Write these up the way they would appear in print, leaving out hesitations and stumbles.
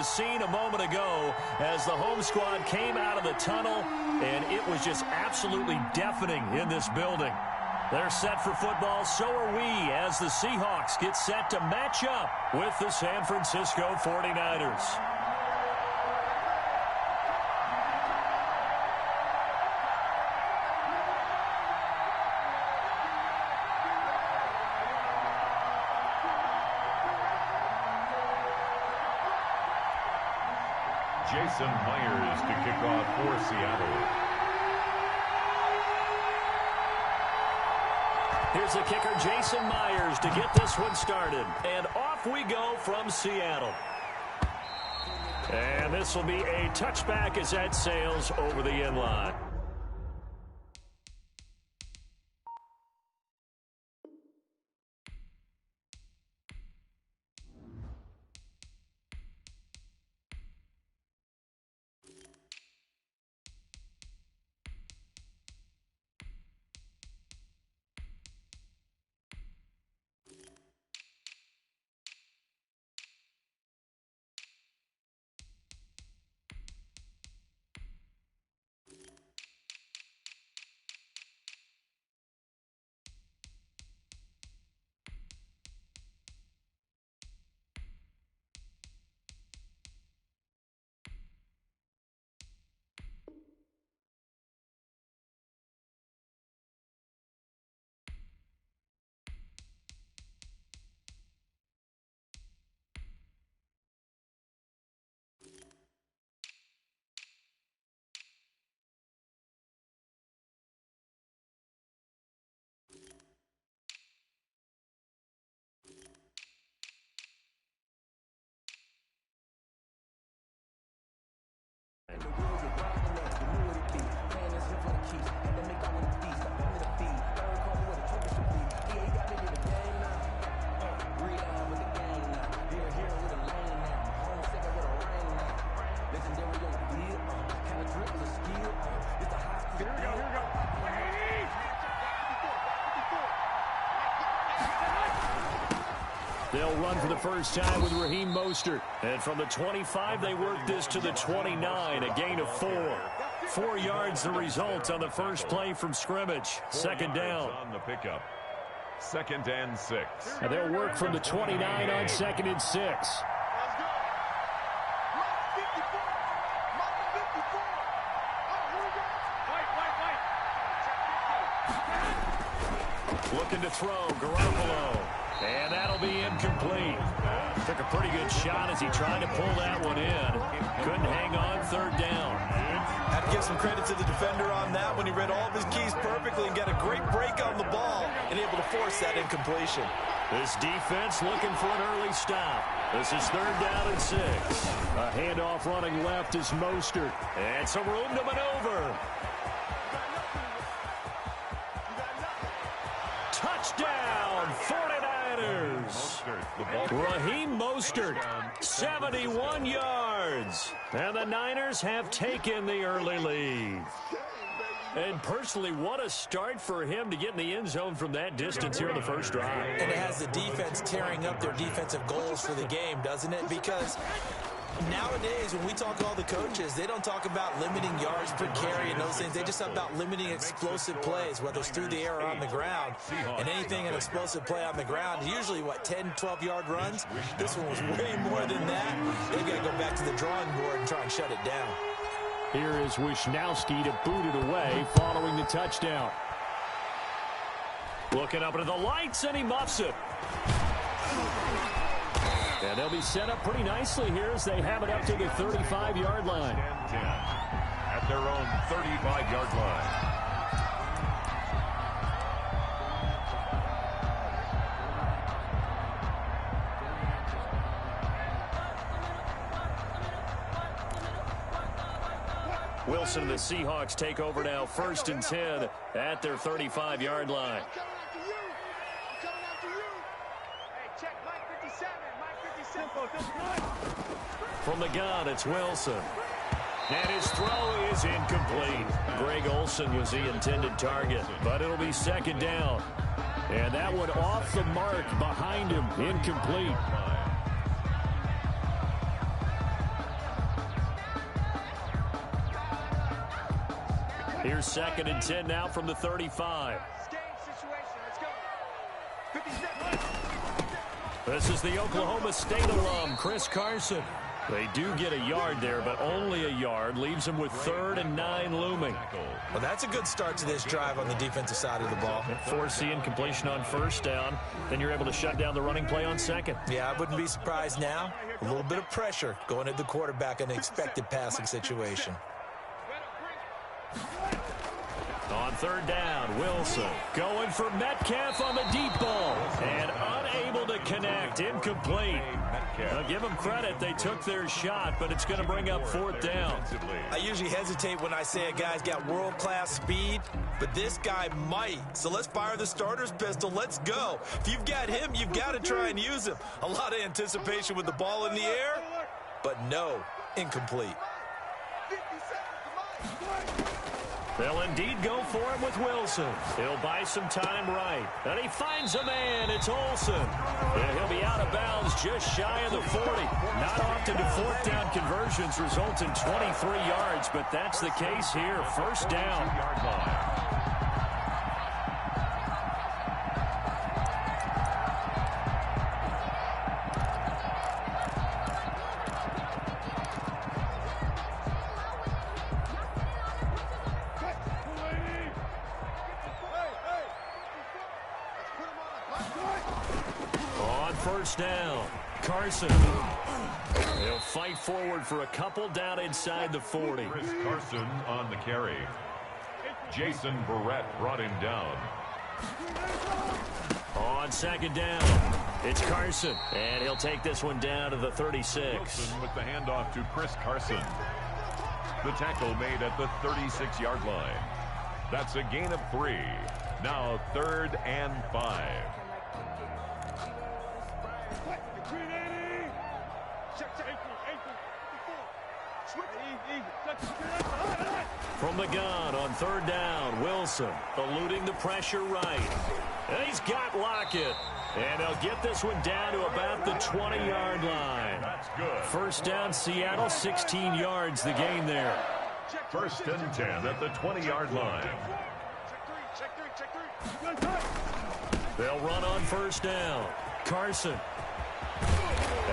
the scene a moment ago as the home squad came out of the tunnel, and it was just absolutely deafening in this building. They're set for football, so are we, as the Seahawks get set to match up with the San Francisco 49ers. Jason Myers to kick off for Seattle. Here's the kicker, Jason Myers, to get this one started. And off we go from Seattle. And this will be a touchback as that sails over the end line. They'll run for the first time with Raheem Mostert. And from the 25, they work this to the 29, a gain of 4. 4 yards the result on the first play from scrimmage. Second down. On the pickup. 2nd and 6. And they'll work from the 29 on 2nd and 6. Looking to throw, Garoppolo. And that'll be incomplete. Took a pretty good shot as he tried to pull that one in. Couldn't hang on, 3rd down. Have to give some credit to the defender on that when he read all of his keys perfectly and got a great break on the ball and able to force that incompletion. This defense looking for an early stop. This is 3rd down and 6. A handoff running left is Mostert. And some room to maneuver. Touchdown, 49ers. Raheem Mostert, 71 yards. And the Niners have taken the early lead. And personally, what a start for him to get in the end zone from that distance here in the first drive. And it has the defense tearing up their defensive goals for the game, doesn't it? Because nowadays, when we talk to all the coaches, they don't talk about limiting yards per carry and those things. They just talk about limiting explosive plays, whether it's through the air or on the ground. And anything an explosive play on the ground, usually, 10, 12-yard runs? This one was way more than that. They've got to go back to the drawing board and try and shut it down. Here is Wisnowski to boot it away following the touchdown. Looking up into the lights, and he muffs it. And they'll be set up pretty nicely here as they have it up to the 35-yard line. 10-10 at their own 35-yard line. Wilson and the Seahawks take over now, 1st and 10 at their 35-yard line. From the gun, it's Wilson. And his throw is incomplete. Greg Olsen was the intended target, but it'll be 2nd down. And that one off the mark behind him, incomplete. Here's 2nd and 10 now from the 35. This is the Oklahoma State alum, Chris Carson. They do get a yard there, but only a yard. Leaves them with 3rd and 9 looming. Well, that's a good start to this drive on the defensive side of the ball. Forcing completion on 1st down. Then you're able to shut down the running play on 2nd. Yeah, I wouldn't be surprised now. A little bit of pressure going at the quarterback in an expected passing situation. On 3rd down, Wilson going for Metcalf on the deep ball and unable to connect. Incomplete. Now, give them credit. They took their shot, but it's going to bring up 4th down. I usually hesitate when I say a guy's got world-class speed, but this guy might. So let's fire the starter's pistol. Let's go. If you've got him, you've got to try and use him. A lot of anticipation with the ball in the air, but no, incomplete. They'll indeed go for it with Wilson. He'll buy some time right. And he finds a man. It's Olsen. And he'll be out of bounds just shy of the 40. Not often do 4th down conversions result in 23 yards, but that's the case here. 1st down. On 1st down, Carson. He'll fight forward for a couple down inside the 40. Chris Carson on the carry. Jason Barrett brought him down. On 2nd down, it's Carson. And he'll take this one down to the 36. Wilson with the handoff to Chris Carson. The tackle made at the 36-yard line. That's a gain of 3. Now 3rd and 5. From the gun on 3rd down, Wilson eluding the pressure right. And he's got Lockett. And they'll get this one down to about the 20-yard line. That's good. 1st down, Seattle, 16 yards the gain there. 1st and 10 at the 20-yard line. They'll run on 1st down. Carson.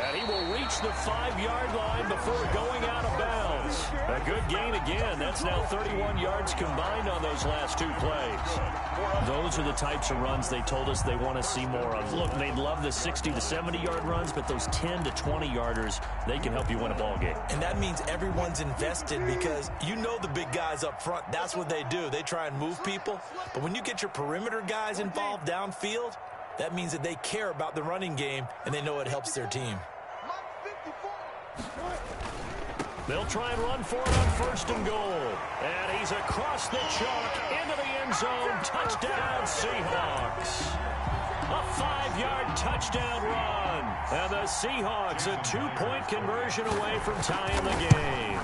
And he will reach the 5-yard line before going out of bounds. A good gain again. That's now 31 yards combined on those last 2 plays. Those are the types of runs they told us they want to see more of. Look, they'd love the 60 to 70-yard runs, but those 10 to 20-yarders, they can help you win a ball game. And that means everyone's invested because you know the big guys up front, that's what they do. They try and move people. But when you get your perimeter guys involved downfield, that means that they care about the running game, and they know it helps their team. They'll try and run for it on 1st and goal. And he's across the chalk into the end zone. Touchdown, Seahawks. A 5-yard touchdown run. And the Seahawks a 2-point conversion away from tying the game.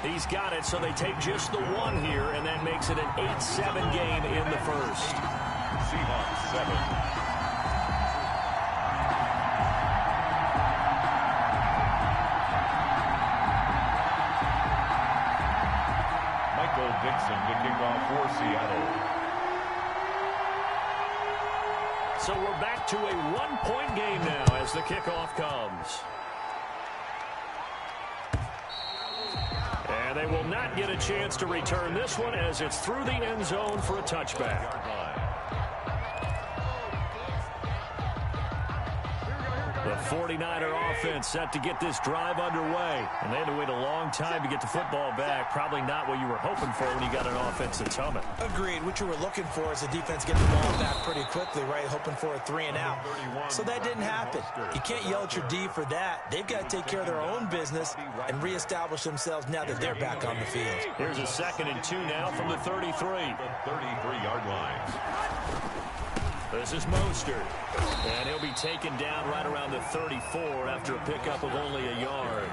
He's got it, so they take just the 1 here, and that makes it an 8-7 game in the 1st. Seahawks 7. Dixon to kick off for Seattle. So we're back to a 1-point game now as the kickoff comes. And they will not get a chance to return this one as it's through the end zone for a touchback. The 49er offense set to get this drive underway. And they had to wait a long time to get the football back. Probably not what you were hoping for when you got an offense that's humming. Agreed. What you were looking for is the defense getting the ball back pretty quickly, right? Hoping for a 3 and out. So that didn't happen. You can't yell at your D for that. They've got to take care of their own business and reestablish themselves now that they're back on the field. Here's a 2nd and 2 now from the 33. The 33-yard line. This is Mostert, and he'll be taken down right around the 34 after a pickup of only a yard.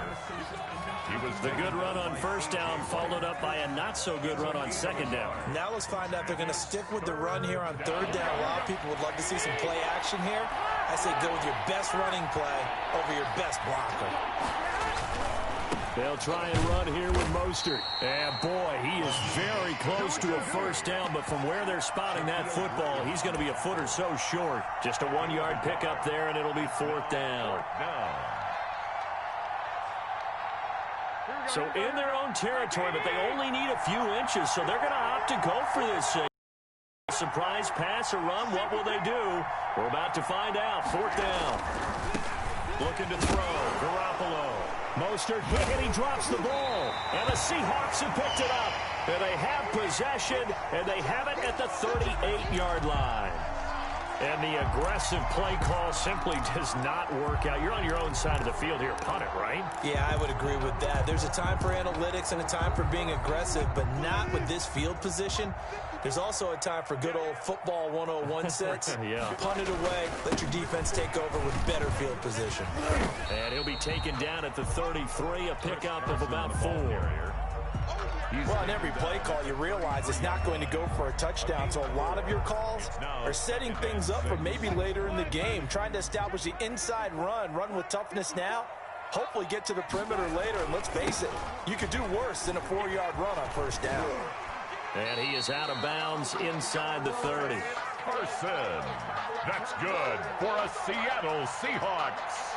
The good run on 1st down followed up by a not-so-good run on 2nd down. Now let's find out if they're going to stick with the run here on 3rd down. A lot of people would love to see some play action here. I say go with your best running play over your best blocker. They'll try and run here with Mostert. And, boy, he is very close to a first down, but from where they're spotting that football, he's going to be a foot or so short. Just a 1-yard pickup there, and it'll be 4th down. So in their own territory, but they only need a few inches, so they're going to opt to go for this. Surprise pass or run, what will they do? We're about to find out. 4th down. Looking to throw. Garoppolo. Mostert hit, and he drops the ball. And the Seahawks have picked it up. And they have possession, and they have it at the 38-yard line. And the aggressive play call simply does not work out. You're on your own side of the field here. Punt it, right? Yeah, I would agree with that. There's a time for analytics and a time for being aggressive, but not with this field position. There's also a time for good old football 101 sense. Yeah. Punt it away. Let your defense take over with better field position. And he'll be taken down at the 33, a pickup of about 4. Well, on every play call, you realize it's not going to go for a touchdown, so a lot of your calls are setting things up for maybe later in the game, trying to establish the inside run with toughness now, hopefully get to the perimeter later, and let's face it, you could do worse than a 4-yard run on first down. And he is out of bounds inside the 30. Carson. That's good for a Seattle Seahawks.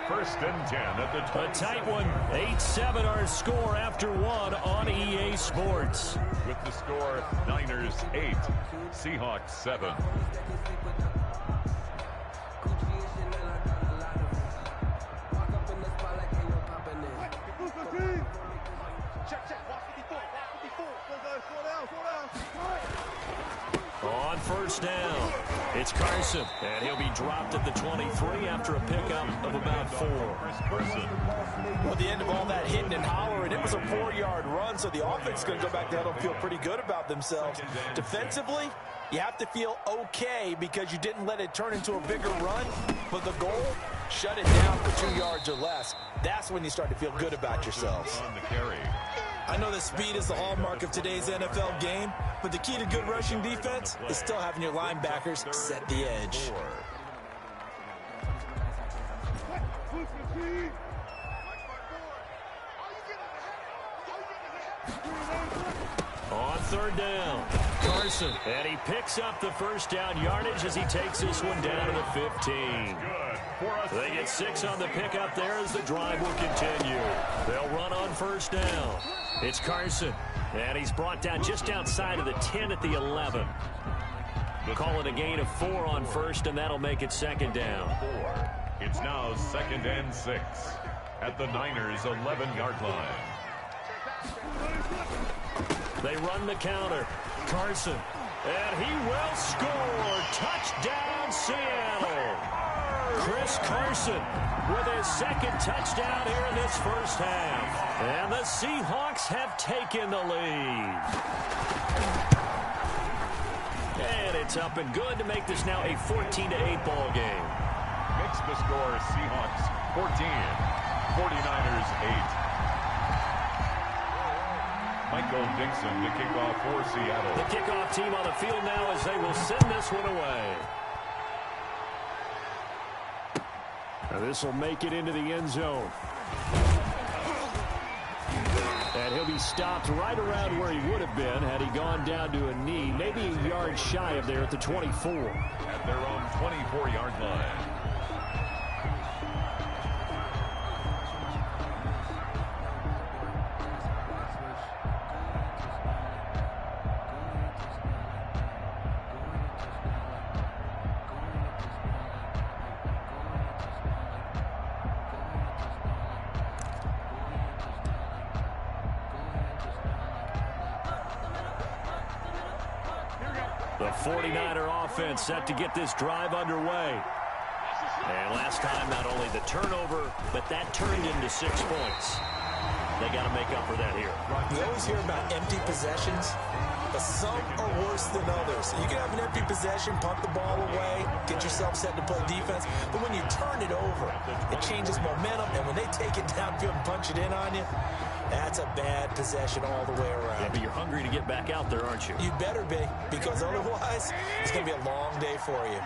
1st and 10 at the 20. A tight one. 8-7 our score after 1 on EA Sports. With the score, Niners 8, Seahawks 7. On first down, it's Carson, and he'll be dropped at the 23 after a pickup of about 4. Well, at the end of all that hitting and hollering, it was a 4-yard run, so the offense is going to go back to hell and feel pretty good about themselves. Defensively, you have to feel okay because you didn't let it turn into a bigger run, but the goal, shut it down for 2 yards or less. That's when you start to feel good about yourselves. On the carry. I know that speed is the hallmark of today's NFL game, but the key to good rushing defense is still having your linebackers set the edge. On 3rd down, Carson, and he picks up the first down yardage as he takes this one down to the 15. They get 6 on the pickup there as the drive will continue. They'll run on first down. It's Carson, and he's brought down just outside of the 10 at the 11. Call it a gain of 4 on first, and that'll make it 2nd down. It's now 2nd and 6 at the Niners' 11-yard line. They run the counter. Carson, and he will score. Touchdown, Seattle. Chris Carson with his 2nd touchdown here in this first half. And the Seahawks have taken the lead. And it's up and good to make this now a 14-8 ball game. Makes the score Seahawks 14, 49ers 8. Michael Dixon to kick off for Seattle. The kickoff team on the field now as they will send this one away. Now this will make it into the end zone. And he'll be stopped right around where he would have been had he gone down to a knee, maybe a yard shy of there at the 24. At their own 24-yard line. The 49er offense set to get this drive underway. And last time, not only the turnover, but that turned into 6 points. They got to make up for that here. You always hear about empty possessions, but some are worse than others. You can have an empty possession, punt the ball away, get yourself set to play defense, but when you turn it over, it changes momentum, and when they take it downfield and punch it in on you, that's a bad possession all the way around. Yeah, but you're hungry to get back out there, aren't you? You better be, because otherwise, it's going to be a long day for you.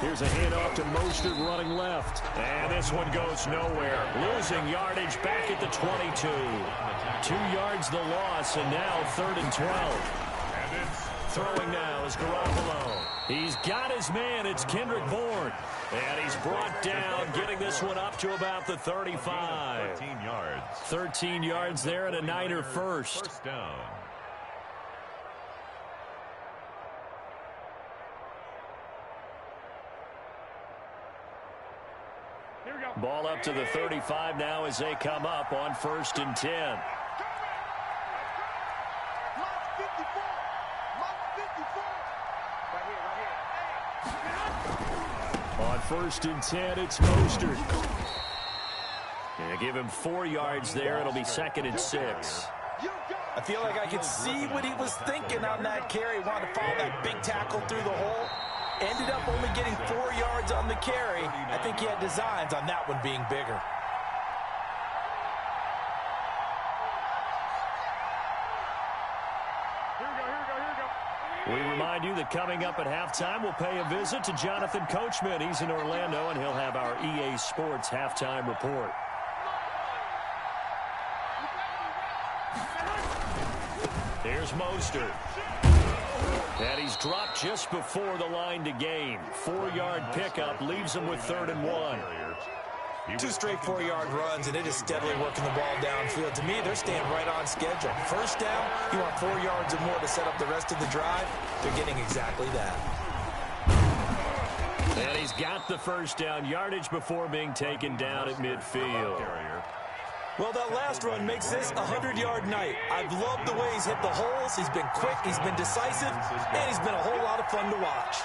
Here's a handoff to Mostert running left. And this one goes nowhere. Losing yardage back at the 22. 2 yards the loss, and now 3rd and 12. Throwing now is Garoppolo. He's got his man. It's Kendrick Bourne. And he's brought down, getting this one up to about the 35. 13 yards. 13 yards there and a Niner first. First down. Ball up to the 35 now as they come up on 1st and 10. On 1st and 10, it's Mostert. Gonna give him 4 yards there. It'll be 2nd and 6. I feel like I could see what he was thinking on that carry. Wanted to follow that big tackle through the hole. Ended up only getting 4 yards on the carry. I think he had designs on that one being bigger. We remind you that coming up at halftime, we'll pay a visit to Jonathan Coachman. He's in Orlando, and he'll have our EA Sports halftime report. Here's Mostert. And he's dropped just before the line to gain. 4-yard pickup leaves him with 3rd and 1. 2 straight 4-yard runs, and it is steadily working the ball downfield. To me, they're staying right on schedule. First down, you want 4 yards or more to set up the rest of the drive. They're getting exactly that. And he's got the first down, yardage before being taken down at midfield. Well, that last run makes this a 100-yard night. I've loved the way he's hit the holes. He's been quick, he's been decisive, and he's been a whole lot of fun to watch.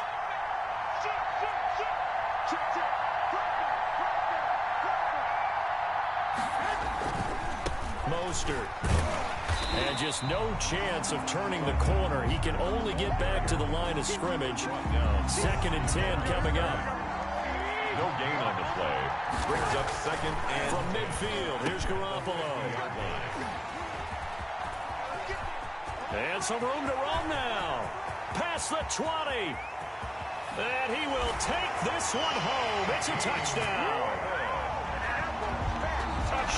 Mostert. And just no chance of turning the corner. He can only get back to the line of scrimmage. 2nd and 10 coming up. No gain on the play. Brings up 2nd and... From midfield, here's Garoppolo. And some room to run now. Past the 20. And he will take this one home. It's a touchdown.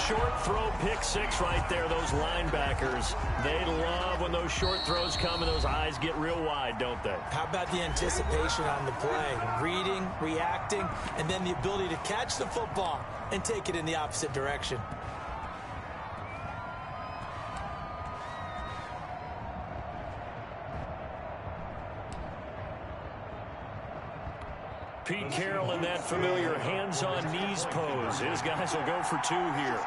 Short throw, pick 6 right there. Those linebackers, they love when those short throws come and those eyes get real wide, don't they? How about the anticipation on the play? Reading, reacting, and then the ability to catch the football and take it in the opposite direction. Pete Carroll in that familiar hands-on knees pose. His guys will go for 2 here.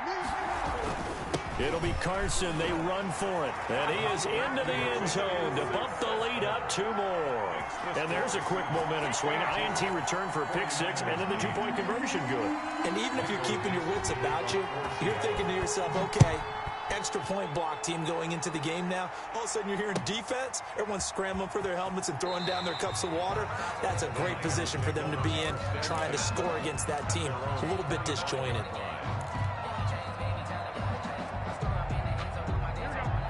It'll be Carson. They run for it. And he is into the end zone to bump the lead up 2 more. And there's a quick momentum swing. INT return for a pick 6, and then the 2-point conversion good. And even if you're keeping your wits about you, you're thinking to yourself, okay, extra point block team going into the game now. All of a sudden you're hearing defense. Everyone's scrambling for their helmets and throwing down their cups of water. That's a great position for them to be in, trying to score against that team. A little bit disjointed.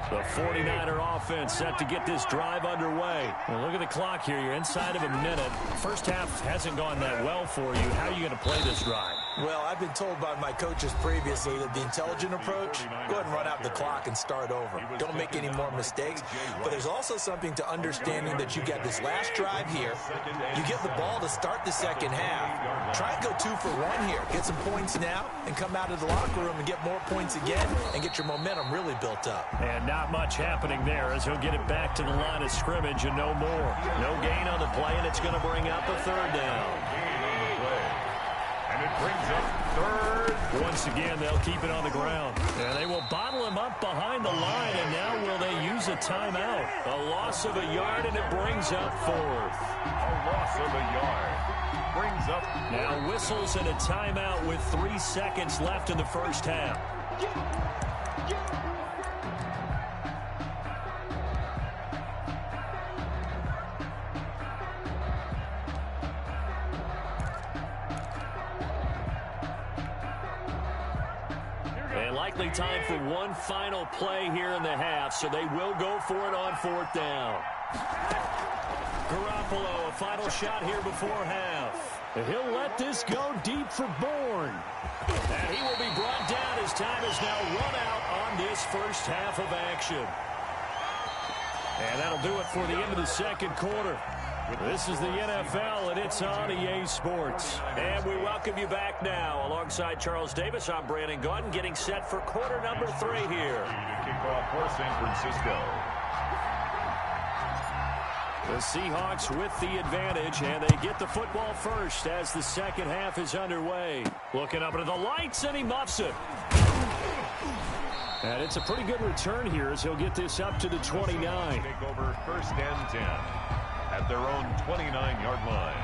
The 49er offense set to get this drive underway. Well, look at the clock here. You're inside of a minute. First half hasn't gone that well for you. How are you going to play this drive? Well, I've been told by my coaches previously that the intelligent approach, go ahead and run out the clock and start over. Don't make any more mistakes. But there's also something to understanding that you get this last drive here. You get the ball to start the second half. Try and go 2 for 1 here. Get some points now and come out of the locker room and get more points again and get your momentum really built up. And not much happening there as he'll get it back to the line of scrimmage and no more. No gain on the play, and it's going to bring up a 3rd down. And it brings up 3rd. Once again, they'll keep it on the ground. And they will bottle him up behind the line, and now will they use a timeout? A loss of a yard, and it brings up 4th. A loss of a yard. Brings up... Now whistles and a timeout with 3 seconds left in the first half. Likely time for one final play here in the half, so they will go for it on 4th down. Garoppolo, a final shot here before half. And he'll let this go deep for Bourne. And he will be brought down. His time is now run out on this first half of action. And that'll do it for the end of the second quarter. This is the NFL, and it's on EA Sports. And we welcome you back now. Alongside Charles Davis, I'm Brandon Gaudin, getting set for quarter number 3 here. To kick off for San Francisco. The Seahawks with the advantage, and they get the football first as the second half is underway. Looking up into the lights, and he muffs it. And it's a pretty good return here as he'll get this up to the 29. Take over first and 10 at their own 29-yard line.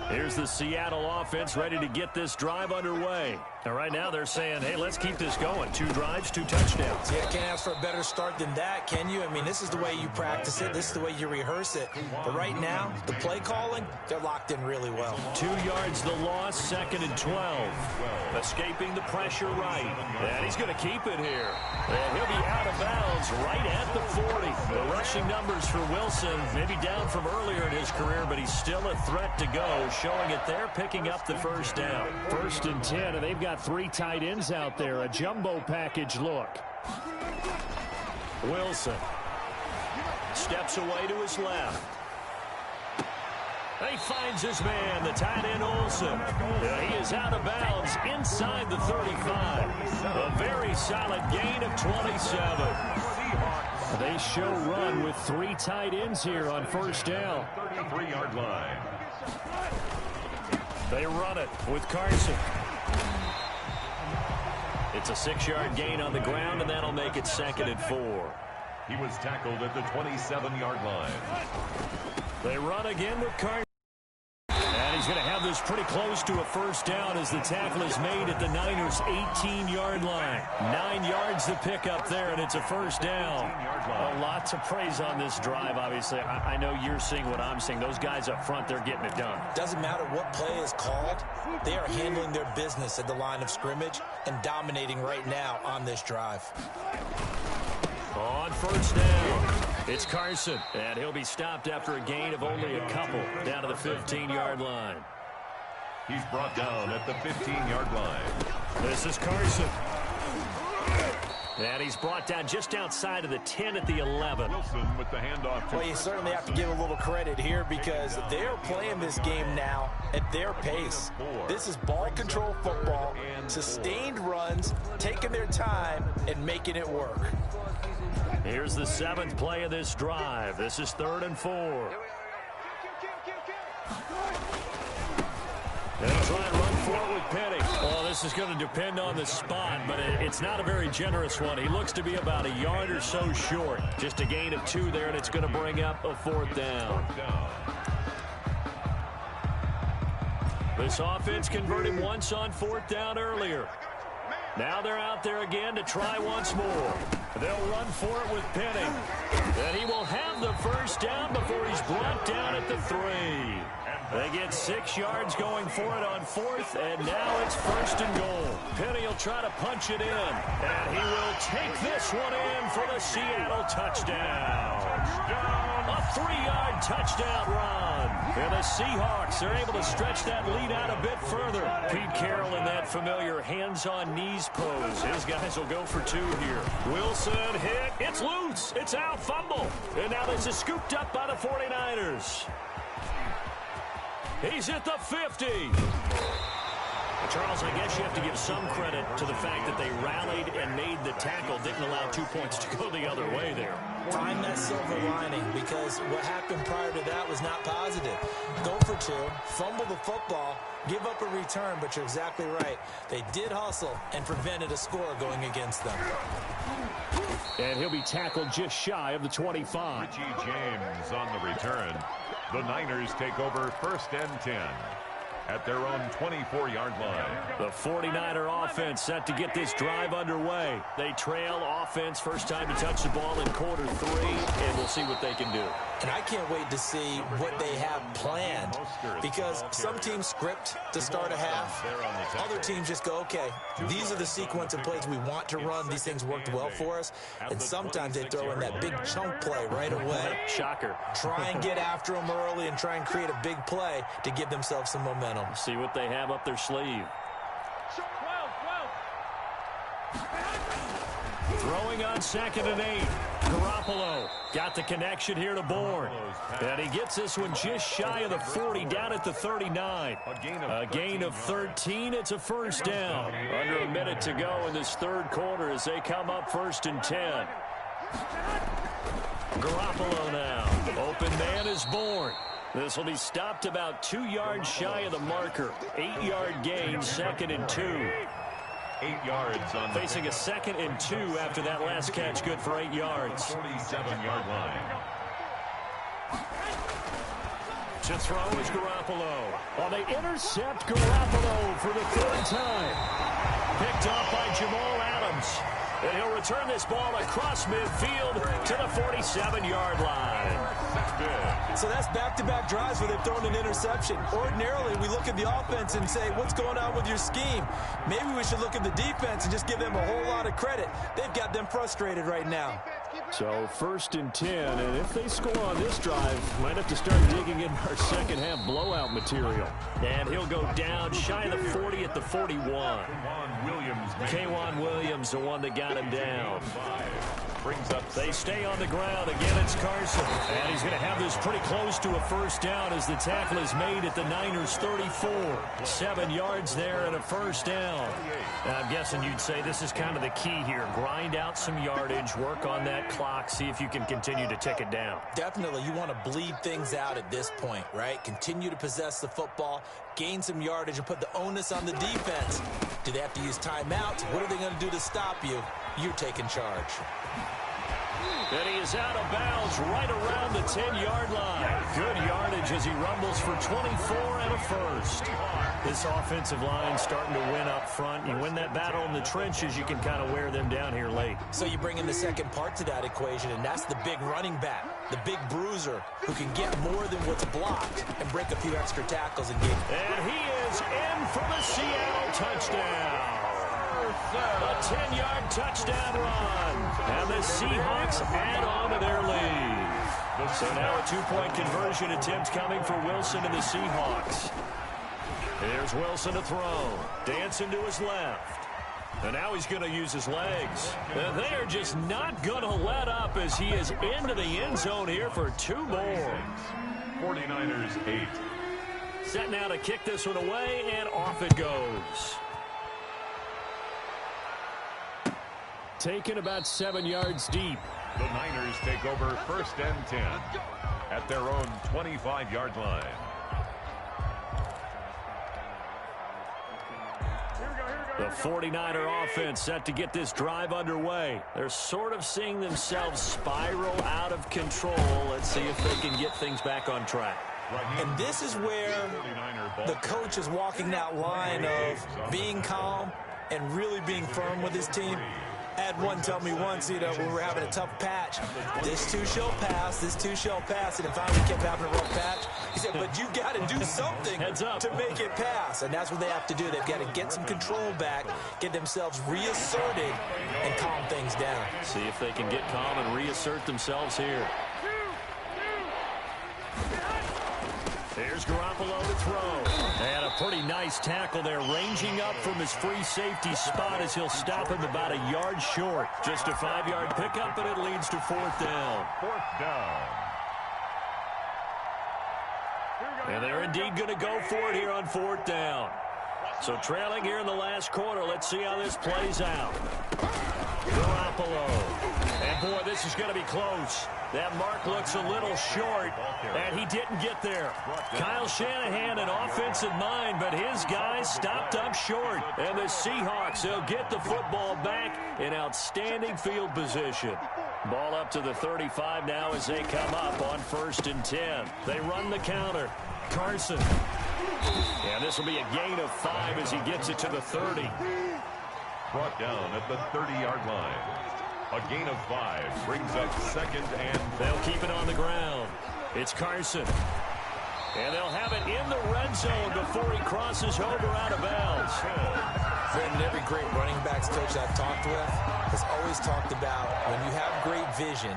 Here's the Seattle offense ready to get this drive underway. And right now they're saying, hey, let's keep this going. 2 drives, 2 touchdowns. Yeah, can't ask for a better start than that, can you? I mean, this is the way you practice it. This is the way you rehearse it. But right now, the play calling, they're locked in really well. 2 yards the loss, 2nd and 12. Escaping the pressure right. And he's going to keep it here. And he'll be out of bounds right at the 40. The rushing numbers for Wilson, maybe down from earlier in his career, but he's still a threat to go, showing it there, picking up the first down. 1st and 10, and they've got 3 tight ends out there, a jumbo package look. Wilson steps away to his left. He finds his man, the tight end Olsen. He is out of bounds inside the 35. A very solid gain of 27. They show run with 3 tight ends here on first down. 33-yard line. They run it with Carson. It's a 6-yard gain on the ground, and that'll make it 2nd and 4. He was tackled at the 27-yard line. They run again with Carson. And he's going to have this pretty close to a first down as the tackle is made at the Niners' 18-yard line. 9 yards to pick up there, and it's a first down. A lot to praise on this drive, obviously. I know you're seeing what I'm seeing. Those guys up front, they're getting it done. Doesn't matter what play is called. They are handling their business at the line of scrimmage and dominating right now on this drive. On first down, it's Carson, and he'll be stopped after a gain of only a couple down to the 15-yard line. He's brought down at the 15-yard line. This is Carson. And he's brought down just outside of the 10 at the 11. Wilson with the handoff. Well, you certainly have to give a little credit here because they're playing this game now at their pace. This is ball control football, sustained runs, taking their time, and making it work. Here's the 7th play of this drive. This is 3rd and 4. They'll try and run for it with Penny. Well, this is going to depend on the spot, but it's not a very generous one. He looks to be about a yard or so short. Just a gain of 2 there, and it's going to bring up a 4th down. This offense converted once on 4th down earlier. Now they're out there again to try once more. They'll run for it with Penny. And he will have the first down before he's brought down at the 3. They get 6 yards going for it on 4th, and now it's 1st and goal. Penny will try to punch it in, and he will take this one in for the Seattle touchdown. A 3-yard touchdown run. And the Seahawks are able to stretch that lead out a bit further. Pete Carroll in that familiar hands-on-knees pose. His guys will go for 2 here. Wilson hit. It's loose. It's out. Fumble. And now this is scooped up by the 49ers. He's at the 50. Charles, I guess you have to give some credit to the fact that they rallied and made the tackle, didn't allow 2 points to go the other way there. Find that silver lining because what happened prior to that was not positive. Go for 2, fumble the football, give up a return, but you're exactly right. They did hustle and prevented a score going against them. And he'll be tackled just shy of the 25. Richie James on the return. The Niners take over 1st and 10. at their own 24-yard line. The 49er offense set to get this drive underway. They trail offense, first time to touch the ball in quarter 3, and we'll see what they can do. And I can't wait to see what they have planned, because some teams script to start a half. Other teams just go, okay, these are the sequence of plays we want to run. These things worked well for us. And sometimes they throw in that big chunk play right away. Shocker. Try and get after them early and try and create a big play to give themselves some momentum. See what they have up their sleeve. Throwing on 2nd and 8. Garoppolo got the connection here to Bourne. And he gets this one just shy of the 40, down at the 39. A gain of 13. It's a first down. Under a minute to go in this third quarter as they come up 1st and 10. Garoppolo now. Open man is Bourne. This will be stopped about 2 yards shy of the marker. 8-yard gain, 2nd and 2. 8 yards on facing a 2nd and 2 after that last catch, good for 8 yards. 47-yard line. To throw is Garoppolo. Well, they intercept Garoppolo for the 3rd time. Picked up by Jamal Adams. And he'll return this ball across midfield to the 47-yard line. So that's back-to-back drives where they've thrown an interception. Ordinarily, we look at the offense and say, what's going on with your scheme? Maybe we should look at the defense and just give them a whole lot of credit. They've got them frustrated right now. So 1st and 10, and if they score on this drive, might have to start digging in our second-half blowout material. And he'll go down shy of the 40 at the 41. K'Wan Williams, the one that got him down. They stay on the ground. Again, it's Carson. And he's going to have this pretty close to a first down as the tackle is made at the Niners' 34. 7 yards there and a first down. And I'm guessing you'd say this is kind of the key here. Grind out some yardage, work on that clock, see if you can continue to tick it down. Definitely. You want to bleed things out at this point, right? Continue to possess the football, gain some yardage, and put the onus on the defense. Do they have to use timeouts? What are they going to do to stop you? You're taking charge. And he is out of bounds right around the 10-yard line. Good yardage as he rumbles for 24 and a first. This offensive line starting to win up front. You win that battle in the trenches, you can kind of wear them down here late. So you bring in the second part to that equation, and that's the big running back, the big bruiser, who can get more than what's blocked and break a few extra tackles and get. And he is in for the Seattle touchdown. A 10-yard touchdown run. And the Seahawks add on to their lead. So now a 2-point conversion attempt coming for Wilson and the Seahawks. Here's Wilson to throw. Dancing to his left. And now he's going to use his legs. And they are just not going to let up as he is into the end zone here for 2 more. 49ers 8. Set now to kick this one away, and off it goes. Taken about 7 yards deep. The Niners take over 1st and 10 at their own 25-yard line. The 49er offense set to get this drive underway. They're sort of seeing themselves spiral out of control. Let's see if they can get things back on track. And this is where the coach is walking that line of being calm and really being firm with his team. I had one tell me once, when we were having a tough patch, this too shall pass, this too shall pass, and if finally kept having a rough patch, he said, but you got to do something to make it pass, and that's what they have to do. They've got to get some control back, get themselves reasserted, and calm things down. See if they can get calm and reassert themselves here. There's Garoppolo to throw. And a pretty nice tackle there, ranging up from his free safety spot as he'll stop him about a yard short. Just a 5-yard pickup, and it leads to 4th down. 4th down. And they're indeed going to go for it here on 4th down. So trailing here in the last quarter, let's see how this plays out. Garoppolo. And boy, this is going to be close. That mark looks a little short, and he didn't get there. Kyle Shanahan, an offensive mind, but his guys stopped up short. And the Seahawks, they'll get the football back in outstanding field position. Ball up to the 35 now as they come up on 1st and 10. They run the counter. Carson And this will be a gain of 5 as he gets it to the 30. Brought down at the 30-yard line. A gain of 5 brings up 2nd and... They'll keep it on the ground. It's Carson. And they'll have it in the red zone before he crosses over out of bounds. Brandon, every great running backs coach I've talked with has always talked about when you have great vision,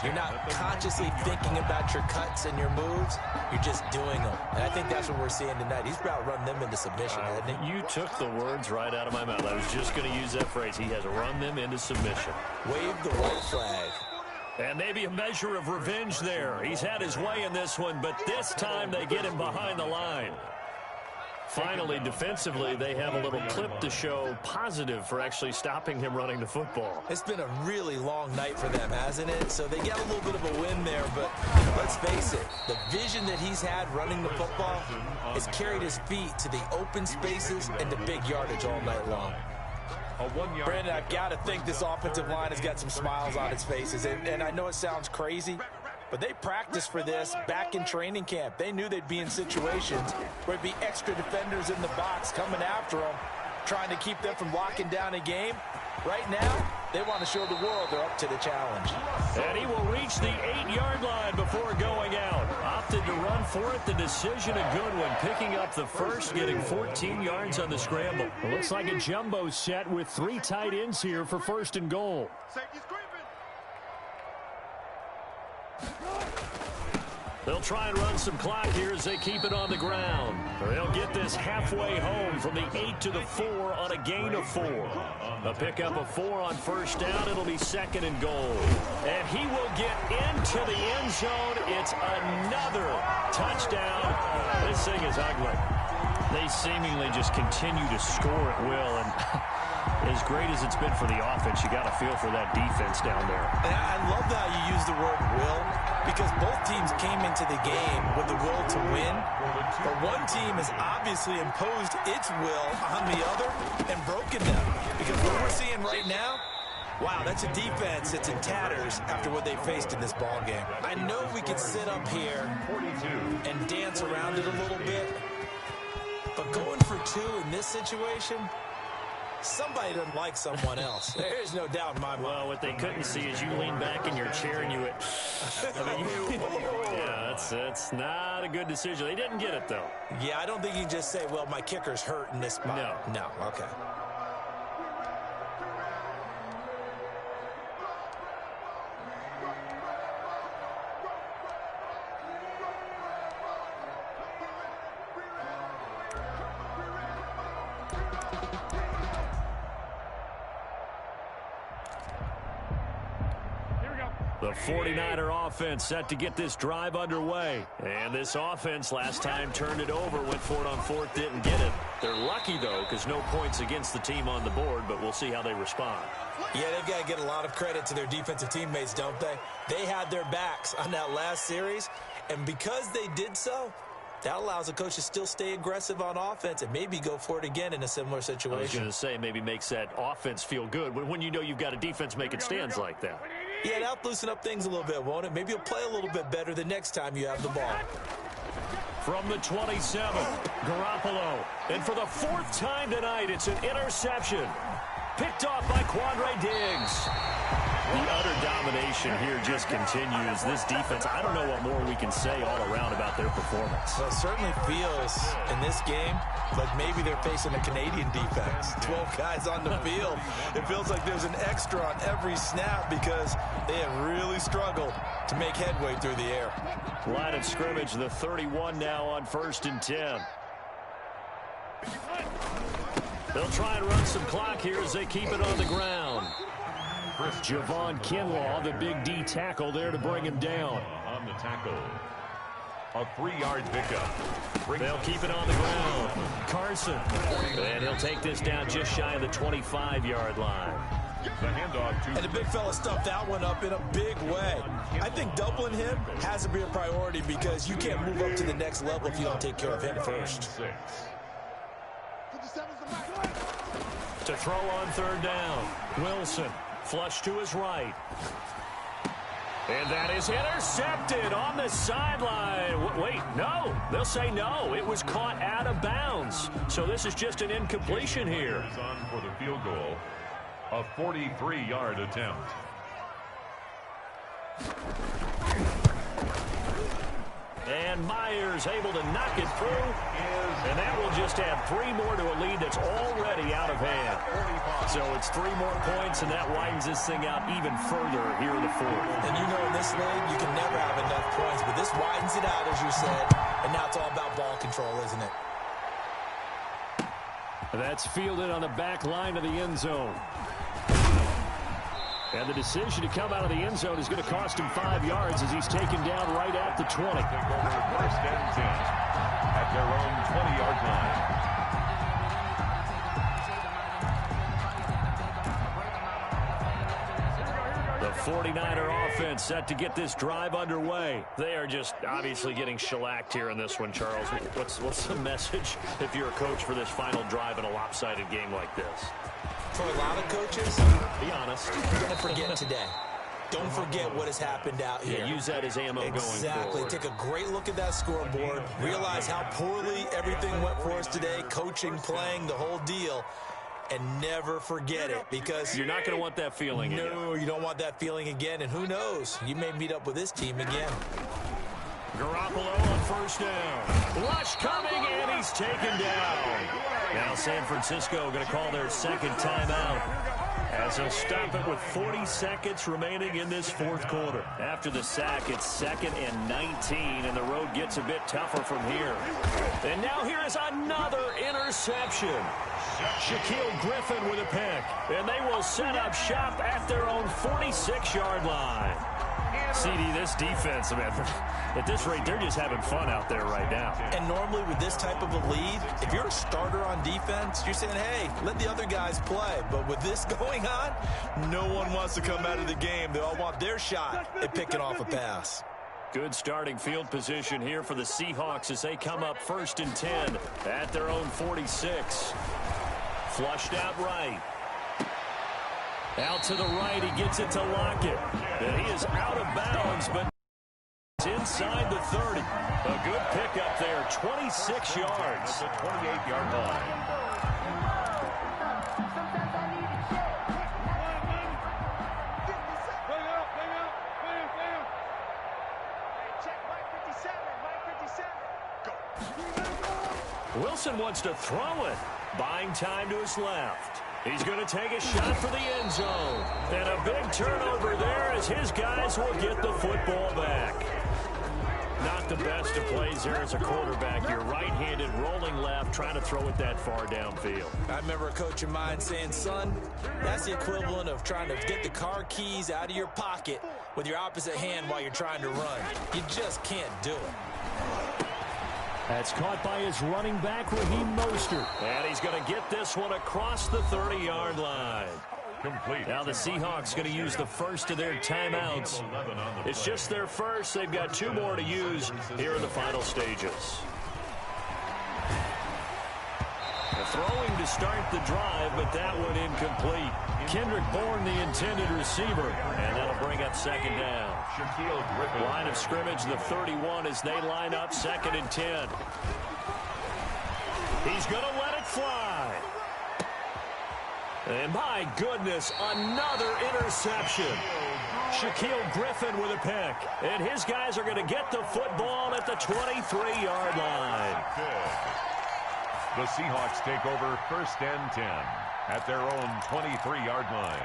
you're not consciously thinking about your cuts and your moves, you're just doing them. And I think that's what we're seeing tonight. He's about to run them into submission, hasn't he? You took the words right out of my mouth. I was just going to use that phrase. He has run them into submission. Wave the white flag. And maybe a measure of revenge there. He's had his way in this one, but this time they get him behind the line. Finally, defensively, they have a little clip to show positive for actually stopping him running the football. It's been a really long night for them, hasn't it? So they get a little bit of a win there, but let's face it, the vision that he's had running the football has carried his feet to the open spaces and to big yardage all night long. Brandon, I've got to think this offensive line has got some smiles on its faces, and I know it sounds crazy, but they practiced for this back in training camp. They knew they'd be in situations where there'd be extra defenders in the box coming after them, trying to keep them from locking down a game. Right now, they want to show the world they're up to the challenge. And he will reach the 8-yard line before going out. Opted to run for it. The decision a good one. Picking up the first, getting 14 yards on the scramble. It looks like a jumbo set with 3 tight ends here for 1st and goal. They'll try and run some clock here as they keep it on the ground. They'll get this halfway home from the 8 to the 4 on a gain of 4. A pickup of 4 on 1st down. It'll be 2nd and goal. And he will get into the end zone. It's another touchdown. This thing is ugly. They seemingly just continue to score at will. And as great as it's been for the offense, you got to feel for that defense down there. And I love how you use the word will, because both teams came into the game with the will to win, but one team has obviously imposed its will on the other and broken them. Because what we're seeing right now, wow, that's a defense that's in tatters after what they faced in this ball game. I know we could sit up here and dance around it a little bit, but going for 2 in this situation, somebody doesn't like someone else. There's no doubt in my mind. Well, what they couldn't see is you lean back in your chair and you went, yeah, that's not a good decision. They didn't get it, though. Yeah, I don't think you can just say, well, my kicker's hurt in this spot. No, okay. The 49er offense set to get this drive underway. And this offense last time turned it over, went for it on 4th, didn't get it. They're lucky, though, because no points against the team on the board, but we'll see how they respond. Yeah, they've got to get a lot of credit to their defensive teammates, don't they? They had their backs on that last series, and because they did so, that allows the coach to still stay aggressive on offense and maybe go for it again in a similar situation. I was going to say, maybe makes that offense feel good when you know you've got a defense making stands like that. Yeah, that'll loosen up things a little bit, won't it? Maybe you'll play a little bit better the next time you have the ball. From the 27, Garoppolo. And for the 4th time tonight, it's an interception. Picked off by Quandre Diggs. The utter domination here just continues. This defense, I don't know what more we can say all around about their performance. Well, it certainly feels in this game like maybe they're facing a Canadian defense. 12 guys on the field. It feels like there's an extra on every snap because they have really struggled to make headway through the air. Line of scrimmage, the 31 now on 1st and 10. They'll try and run some clock here as they keep it on the ground. Javon Kinlaw, the big D tackle there to bring him down. On the tackle. A 3-yard pickup. They'll keep it on the ground. Carson. And he'll take this down just shy of the 25-yard line. The handoff to... And the big fella stuffed that one up in a big way. I think doubling him has to be a priority because you can't move up to the next level if you don't take care of him first. To throw on 3rd down. Wilson. Flush to his right. And that is intercepted on the sideline. Wait, no. They'll say no. It was caught out of bounds. So this is just an incompletion here. On for the field goal, a 43-yard attempt. And Myers able to knock it through. And that will just add 3 more to a lead that's already out of hand. So it's 3 more points, and that widens this thing out even further here in the fourth. And you know in this league, you can never have enough points, but this widens it out, as you said. And now it's all about ball control, isn't it? That's fielded on the back line of the end zone. And the decision to come out of the end zone is going to cost him 5 yards as he's taken down right at the 20. Take over first and 10 at their own 20-yard line. The 49er offense set to get this drive underway. They are just obviously getting shellacked here in this one, Charles. What's the message if you're a coach for this final drive in a lopsided game like this? For a lot of coaches, be honest, you're going to forget today. Don't forget what has happened out here. Yeah, use that as ammo going forward. Exactly. Take a great look at that scoreboard. Realize how poorly everything went for us today. Coaching, playing, the whole deal. And never forget it, because you're not going to want that feeling again. No, you don't want that feeling again. And who knows? You may meet up with this team again. Garoppolo on first down. Rush coming, and he's taken down. Now San Francisco going to call their second timeout, as they'll stop it with 40 seconds remaining in this fourth quarter. After the sack, it's 2nd and 19, and the road gets a bit tougher from here. And now here is another interception. Shaquille Griffin with a pick, and they will set up shop at their own 46-yard line. CD, this defense, man, at this rate, they're just having fun out there right now. And normally with this type of a lead, if you're a starter on defense, you're saying, hey, let the other guys play. But with this going on, no one wants to come out of the game. They all want their shot at picking off a pass. Good starting field position here for the Seahawks as they come up 1st and 10 at their own 46. Flushed out right. Out to the right, he gets it to Lockett. And he is out of bounds, but it's inside the 30. A good pickup there, 26 yards. The 28-yard line. Wilson wants to throw it. Buying time to his left. He's going to take a shot for the end zone. And a big turnover there as his guys will get the football back. Not the best of plays there as a quarterback. You're right-handed, rolling left, trying to throw it that far downfield. I remember a coach of mine saying, son, that's the equivalent of trying to get the car keys out of your pocket with your opposite hand while you're trying to run. You just can't do it. That's caught by his running back, Raheem Mostert. And he's going to get this one across the 30-yard line. Complete. Now the Seahawks going to use the first of their timeouts. It's just their first. They've got 2 more to use here in the final stages. Throwing to start the drive, but that one incomplete. Kendrick Bourne, the intended receiver, and that'll bring up 2nd down. Line of scrimmage, the 31, as they line up 2nd and 10. He's going to let it fly. And my goodness, another interception. Shaquille Griffin with a pick. And his guys are going to get the football at the 23-yard line. The Seahawks take over 1st and 10 at their own 23-yard line.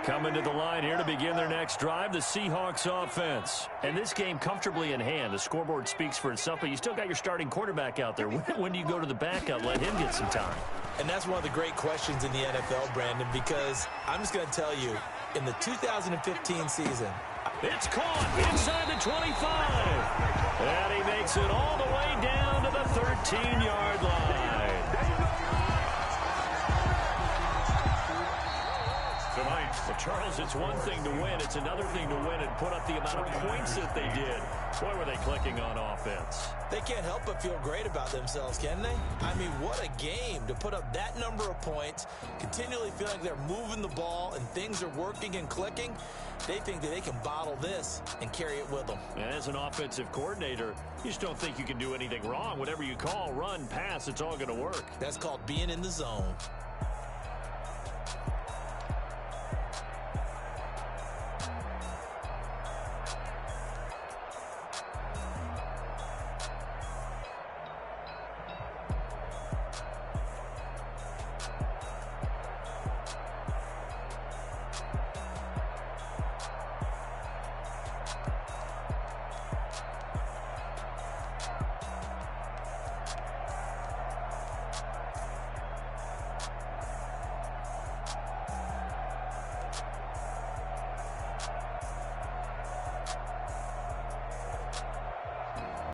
Coming to the line here to begin their next drive, the Seahawks offense. And this game comfortably in hand. The scoreboard speaks for itself, but you still got your starting quarterback out there. When do you go to the backup? Let him get some time. And that's one of the great questions in the NFL, Brandon, because I'm just going to tell you, in the 2015 season, it's caught inside the 25. And he makes it all the way down to the 13-yard line. Tonight, well, Charles, it's one thing to win. It's another thing to win and put up the amount of points that they did. Boy, were they clicking on offense. They can't help but feel great about themselves, can they? I mean, what a game to put up that number of points, continually feel like they're moving the ball and things are working and clicking. They think that they can bottle this and carry it with them. And as an offensive coordinator, you just don't think you can do anything wrong. Whatever you call, run, pass, it's all going to work. That's called being in the zone.